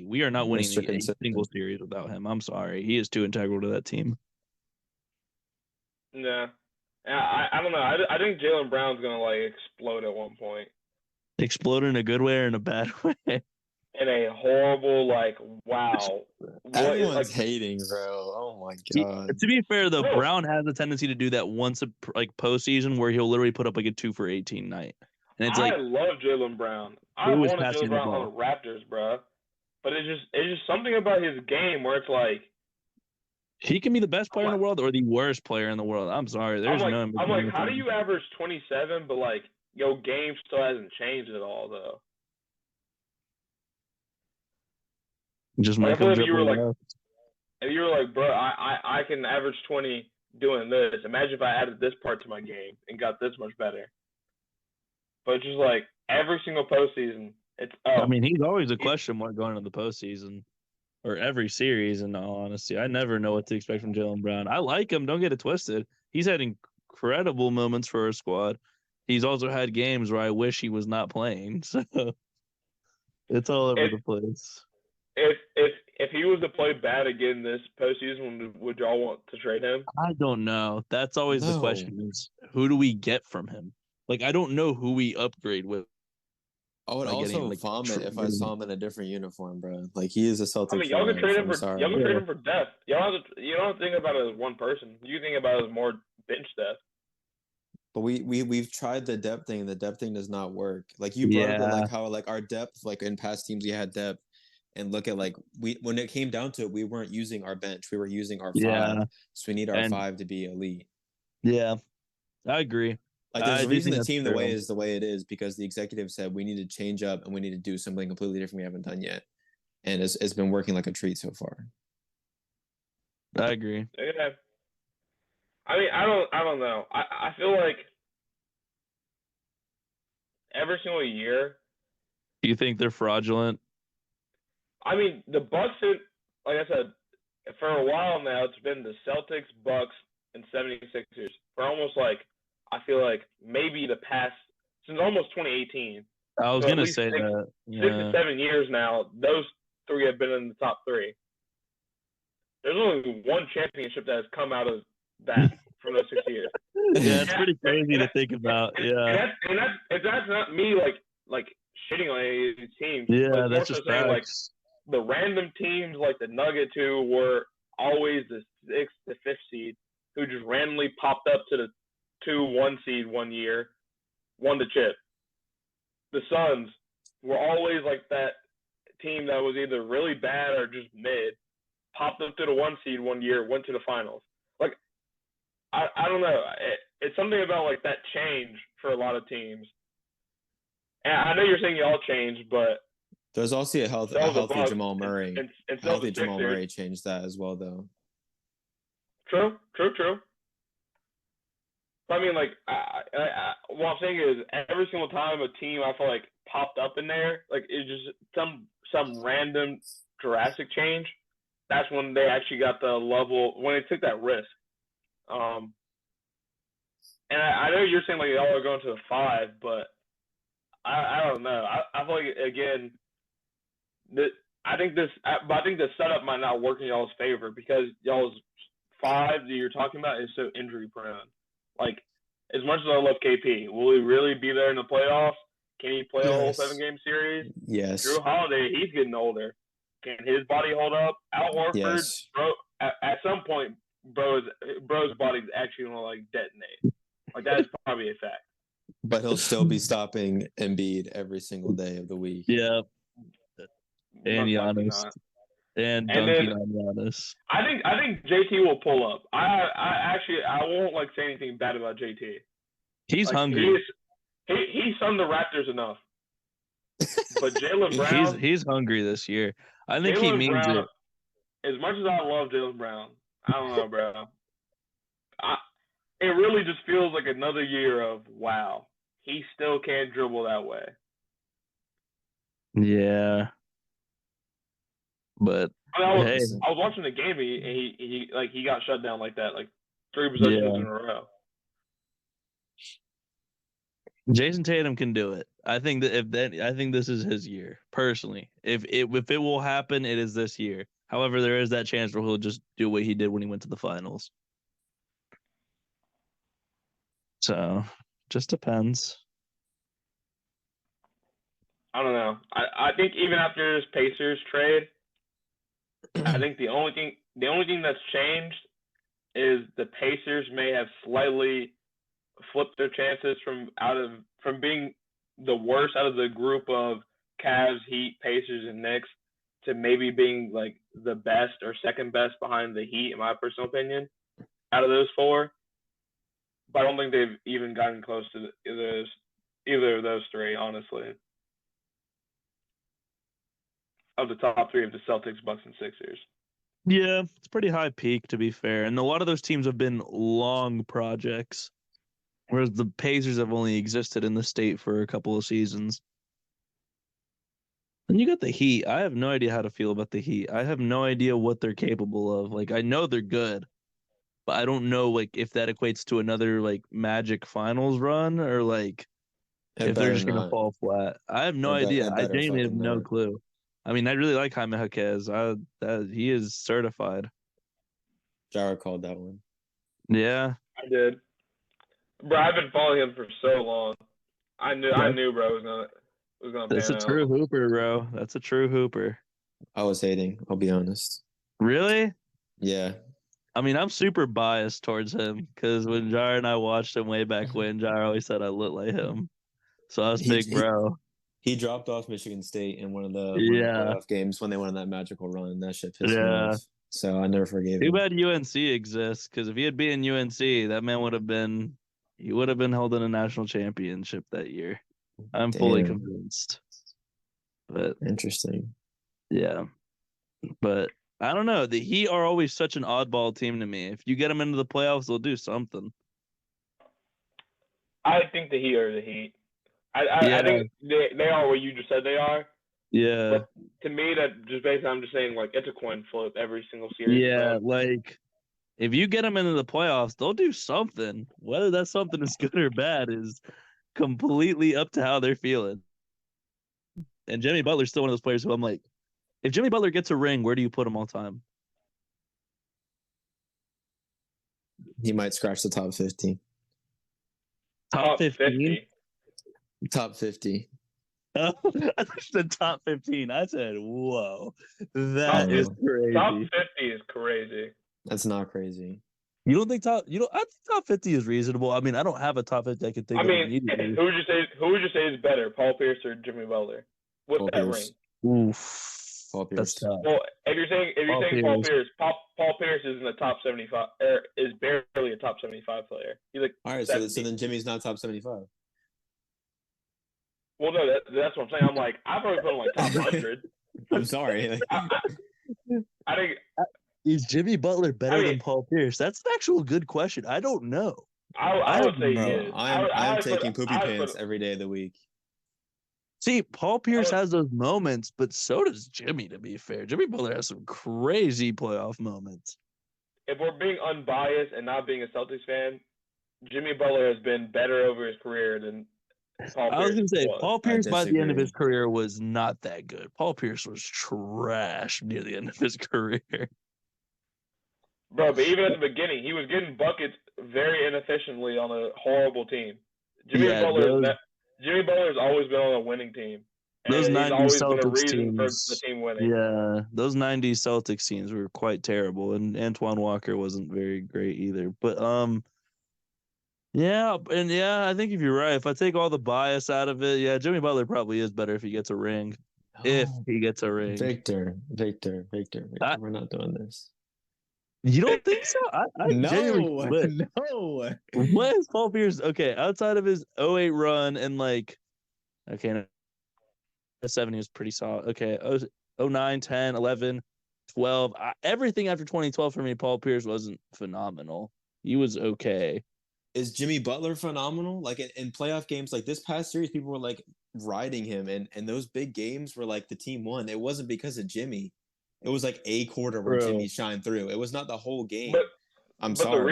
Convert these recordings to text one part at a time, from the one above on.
We are not winning Mr. a Consistent. single series without him. I'm sorry. He is too integral to that team. Yeah. I don't know. I think Jaylen Brown's going to, like, explode at one point. Explode in a good way or in a bad way? In a horrible, like, wow. Everyone's hating, bro. Oh, my God. To be fair, though, Brown has a tendency to do that once a postseason where he'll literally put up like a 2 for 18 night. And it's I love Jaylen Brown. I wanted Jaylen Brown on the Raptors, bro. But it's just something about his game where it's like he can be the best player in the world or the worst player in the world. I'm sorry. There's I'm like, how do you average 27, but like your game still hasn't changed at all though? Just make him if you were like, bro, I can average 20 doing this. Imagine if I added this part to my game and got this much better. But it's just like every single postseason, it's up. I mean, he's always a question mark going into the postseason or every series, in all honesty. I never know what to expect from Jaylen Brown. I like him. Don't get it twisted. He's had incredible moments for our squad. He's also had games where I wish he was not playing. So it's all over the place. If he was to play bad again this postseason, would y'all want to trade him? I don't know. That's always the question: is who do we get from him? Like, I don't know who we upgrade with. I would also vomit if I saw him in a different uniform, bro. Like, he is a Celtics. I mean, y'all can trade him for depth. You don't have to think about it as one person. You think about it as more bench depth. But we've tried the depth thing. The depth thing does not work. Like, you brought up like how like our depth, like in past teams we had depth, and look at like when it came down to it, we weren't using our bench. We were using our 5. So we need our 5 to be elite. Yeah, I agree. Like, there's a reason the team the way it is because the executive said we need to change up and we need to do something completely different we haven't done yet, and it's been working like a treat so far. I agree. Yeah. I mean, I don't know. I feel like every single year. Do you think they're fraudulent? I mean, the Bucks, like I said, for a while now, it's been the Celtics, Bucks, and 76ers for almost like. I feel like maybe the past since almost 2018. I was gonna say that 6 to 7 years now, those 3 have been in the top 3. There's only one championship that has come out of that from those 6 years. Yeah, it's pretty crazy to think about. Yeah, and that's not me like shitting on any of these teams. Yeah, that's just saying like the random teams like the Nuggets who were always the 6th to 5th seed who just randomly popped up to the 2-1 seed one year, won the chip. The Suns were always like that team that was either really bad or just mid, popped up to the 1 seed one year, went to the finals. Like, I don't know. It's something about like that change for a lot of teams. And I know you're saying y'all changed, but there's also a healthy Jamal Murray. And healthy Jamal Murray changed that as well, though. True. I mean, like, what I'm saying is every single time a team I feel like popped up in there, like it's just some random drastic change. That's when they actually got the level when they took that risk. And I know you're saying like y'all are going to the 5, but I don't know. I feel like again, I think the setup might not work in y'all's favor because y'all's 5 that you're talking about is so injury prone. Like, as much as I love KP, will he really be there in the playoffs? Can he play a whole 7-game series? Yes. Jrue Holiday, he's getting older. Can his body hold up? Al Horford, bro, at some point, bro's body's actually going to, like, detonate. Like, that is probably a fact. But he'll still be stopping Embiid every single day of the week. Yeah. And Giannis. And dunking on Giannis. I think JT will pull up. I won't like say anything bad about JT. He's like, hungry. He sung the Raptors enough. But Jaylen Brown, he's hungry this year. I think he means Brown, it. As much as I love Jaylen Brown, I don't know, bro. It really just feels like another year of wow. He still can't dribble that way. Yeah. But I was watching the game. He got shut down like that, like 3 possessions in a row. Jason Tatum can do it. I think this is his year personally. If it will happen, it is this year. However, there is that chance where he'll just do what he did when he went to the finals. So, just depends. I don't know. I think even after this Pacers trade, I think the only thing that's changed is the Pacers may have slightly flipped their chances from being the worst out of the group of Cavs, Heat, Pacers, and Knicks to maybe being like the best or second best behind the Heat, in my personal opinion, out of those four. But I don't think they've even gotten close to either of those three, honestly. Of the top three of the Celtics, Bucks, and Sixers. Yeah, it's pretty high peak to be fair. And a lot of those teams have been long projects, whereas the Pacers have only existed in the state for a couple of seasons. And you got the Heat. I have no idea how to feel about the Heat. I have no idea what they're capable of. Like, I know they're good, but I don't know like if that equates to another like Magic Finals run or like if they're just gonna fall flat. I have no idea. I genuinely have no clue. I mean, I really like Jaime Jaquez. He is certified. Jhyrah called that one. Yeah, I did. Bro, I've been following him for so long. I knew, bro, was gonna. That's a true hooper, bro. That's a true hooper. I was hating. I'll be honest. Really? Yeah. I mean, I'm super biased towards him because when Jhyrah and I watched him way back when, Jhyrah always said I look like him. So I was big, bro. He dropped off Michigan State in one of the playoff games when they went on that magical run. That shit pissed me off. So I never forgave him. Too bad UNC exists, because if he had been UNC, that man would have been holding a national championship that year. I'm fully convinced. But interesting. Yeah. But I don't know. The Heat are always such an oddball team to me. If you get them into the playoffs, they'll do something. I think the Heat are the Heat. I think they are what you just said they are. Yeah. But to me, that just basically, I'm just saying, like, it's a coin flip every single series. Yeah, like, if you get them into the playoffs, they'll do something. Whether that something is good or bad is completely up to how they're feeling. And Jimmy Butler's still one of those players who I'm like, if Jimmy Butler gets a ring, where do you put him all time? He might scratch the top 50. Top 15? Top 50. Oh, I thought you said top 15. I said, whoa. That is crazy. Top 50 is crazy. That's not crazy. I think top 50 is reasonable. I mean, I don't have a top 50 I can think of immediately. Who would you say is better, Paul Pierce or Jimmy Butler? With Paul that Pierce. ring. Oof. Paul Pierce. That's tough. Well, if you're saying Paul Pierce, Paul Pierce is in the top 75, or is barely a top 75 player. He's like, all right, so then Jimmy's not top 75. Well, no, that's what I'm saying. I'm like, I've already put him like top 100. I'm sorry. I think. Is Jimmy Butler better than Paul Pierce? That's an actual good question. I don't know. I would say he is. I'm taking poopy pants every day of the week. See, Paul Pierce has those moments, but so does Jimmy, to be fair. Jimmy Butler has some crazy playoff moments. If we're being unbiased and not being a Celtics fan, Jimmy Butler has been better over his career than Paul Pierce. I was going to say, Paul Pierce by the end of his career was not that good. Paul Pierce was trash near the end of his career. Bro, but even at the beginning, he was getting buckets very inefficiently on a horrible team. Jimmy Butler's always been on a winning team. Those 90s Celtics teams, for the team winning. Yeah, those 90s Celtics teams were quite terrible, and Antoine Walker wasn't very great either. But I think if you're right, if I take all the bias out of it, Jimmy Butler probably is better if he gets a ring. If he gets a ring. Victor, we're not doing this. You don't think so? No. What is Paul Pierce? Okay, outside of his 08 run and 7 he was pretty solid. Okay, 09, 10, 11, 12. Everything after 2012 for me, Paul Pierce wasn't phenomenal. He was okay. Is Jimmy Butler phenomenal? Like in playoff games, like this past series, people were like riding him, and those big games were like the team won. It wasn't because of Jimmy. It was like a quarter where Jimmy shined through. It was not the whole game. I'm But sorry. the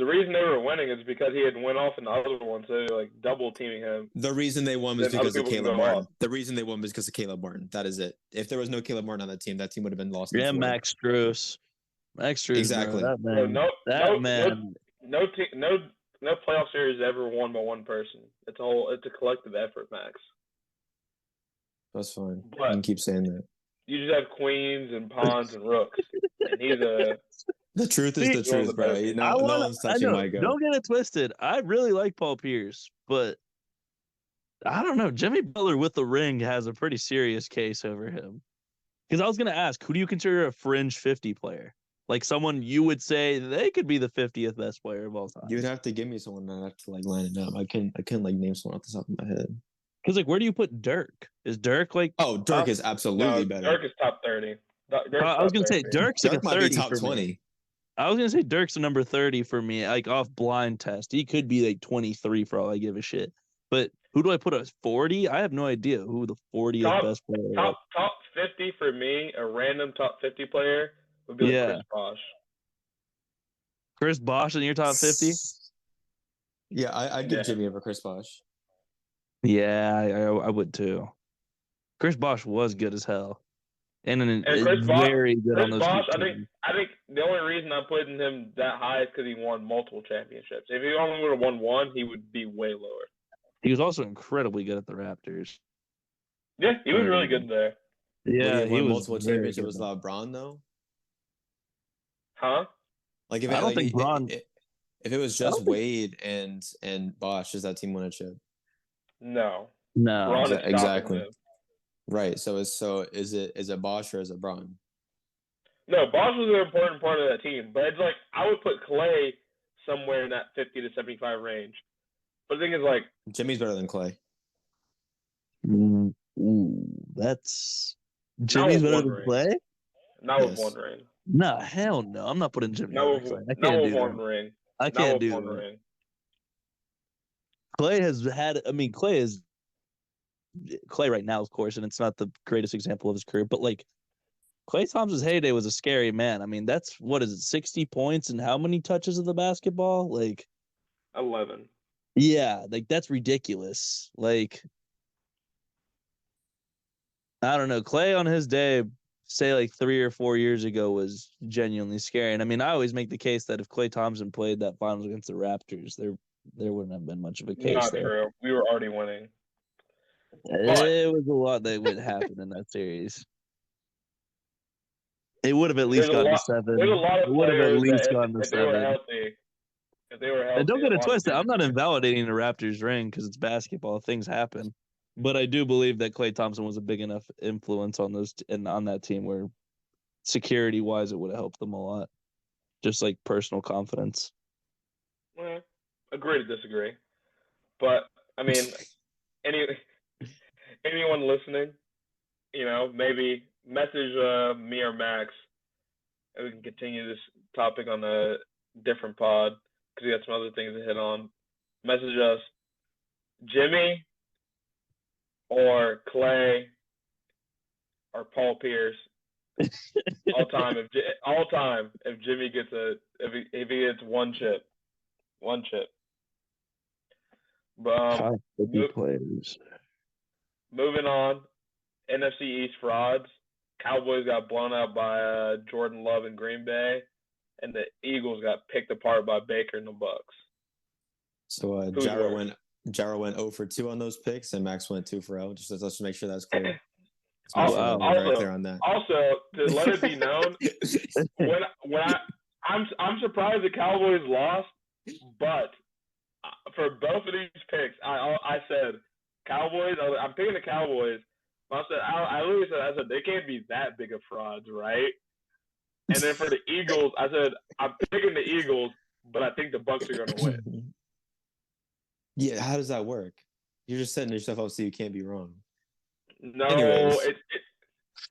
reason they were winning is because he had went off in the other one, so they were like double teaming him. The reason they won was Then other because of people can Caleb go Martin. off. The reason they won was because of Caleb Martin. That is it. If there was no Caleb Martin on that team would have been lost. Yeah, Max Strus. Max Strus, Exactly. bro, that Bro, man. No playoff series is ever won by one person. It's a collective effort, Max. That's fine. But you can keep saying that. You just have queens and pawns and rooks, and he's a. The truth is the truth, bro. No one's touching my goat. Don't get it twisted. I really like Paul Pierce, but I don't know. Jimmy Butler with the ring has a pretty serious case over him. Because I was going to ask, who do you consider a fringe 50 player? Like someone you would say they could be the 50th best player of all time. You'd have to give me someone that I have to like line it up. I can't like name someone off the top of my head. Because like, where do you put Dirk? Is Dirk like? Oh, Dirk is absolutely better. Dirk is top 30. I was going to say Dirk like might be top 20. Me. I was going to say Dirk's a number 30 for me, like off blind test. He could be like 23 for all I give a shit. But who do I put as 40? I have no idea who the 40th best player is. Top 50 for me, a random top 50 player would be like Chris Bosh. Chris Bosh in your top 50? Yeah, I'd give Jimmy over Chris Bosh. Yeah, I would too. Chris Bosh was good as hell. And very good Chris on those Bosh, teams. I think the only reason I'm putting him that high is because he won multiple championships. If he only would have won one, he would be way lower. He was also incredibly good at the Raptors. Yeah, he was really good there. Yeah, he won multiple championships with LeBron though. Huh? Like if I don't think Bron. If it was just Wade and Bosh, does that team win a chip? No. Exactly. Right. So is it Bosh or is it Bron? No, Bosh was an important part of that team, but it's like I would put Clay somewhere in that 50 to 75 range. But the thing is, like, Jimmy's better than Clay. That's Jimmy's better than Clay. Not with one ring. No, hell no. I'm not putting Jimmy. Not with one ring. I can't do that. Clay has had. I mean, Clay right now, of course, and it's not the greatest example of his career, but like Klay Thompson's heyday was a scary man. I mean, that's 60 points and how many touches of the basketball? Like 11. Yeah, like that's ridiculous. Like I don't know. Clay on his day, say like 3 or 4 years ago, was genuinely scary. And I mean, I always make the case that if Klay Thompson played that finals against the Raptors, there wouldn't have been much of a case. Not true. We were already winning. It was a lot that would happen in that series. It would have at least gone to 7. There's a lot of it would have at least gone to 7. If they were healthy. And don't get it twisted. I'm not invalidating the Raptors' ring because it's basketball. Things happen. But I do believe that Klay Thompson was a big enough influence on on that team where security-wise it would have helped them a lot. Just like personal confidence. Well, agree to disagree. But, I mean, anyone listening, maybe message me or Max, and we can continue this topic on a different pod because we got some other things to hit on. Message us, Jimmy or Clay or Paul Pierce, all time. If Jimmy gets if he gets one chip. But players. Moving on, NFC East frauds. Cowboys got blown out by Jordan Love in Green Bay, and the Eagles got picked apart by Baker and the Bucks. So Jhyrah went 0 for 2 on those picks, and Max went 2 for 0. Let's just make sure that's clear. Also, to let it be known, I'm surprised the Cowboys lost, but for both of these picks, I said Cowboys. I'm picking the Cowboys. I literally said they can't be that big of frauds, right? And then for the Eagles, I said I'm picking the Eagles, but I think the Bucks are going to win. Yeah, how does that work? You're just setting yourself up so you can't be wrong. No,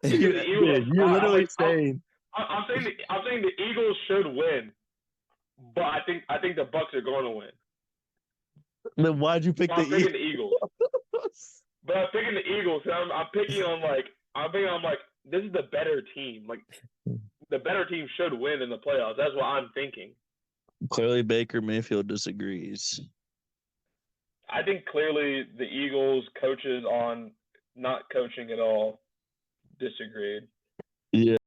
you're literally saying. I'm saying the Eagles should win, but I think the Bucks are going to win. Then why'd you pick I'm picking the Eagles? But I'm picking the Eagles. I'm picking this is the better team. Like the better team should win in the playoffs. That's what I'm thinking. Clearly, Baker Mayfield disagrees. I think clearly the Eagles coaches on not coaching at all disagreed. Yeah.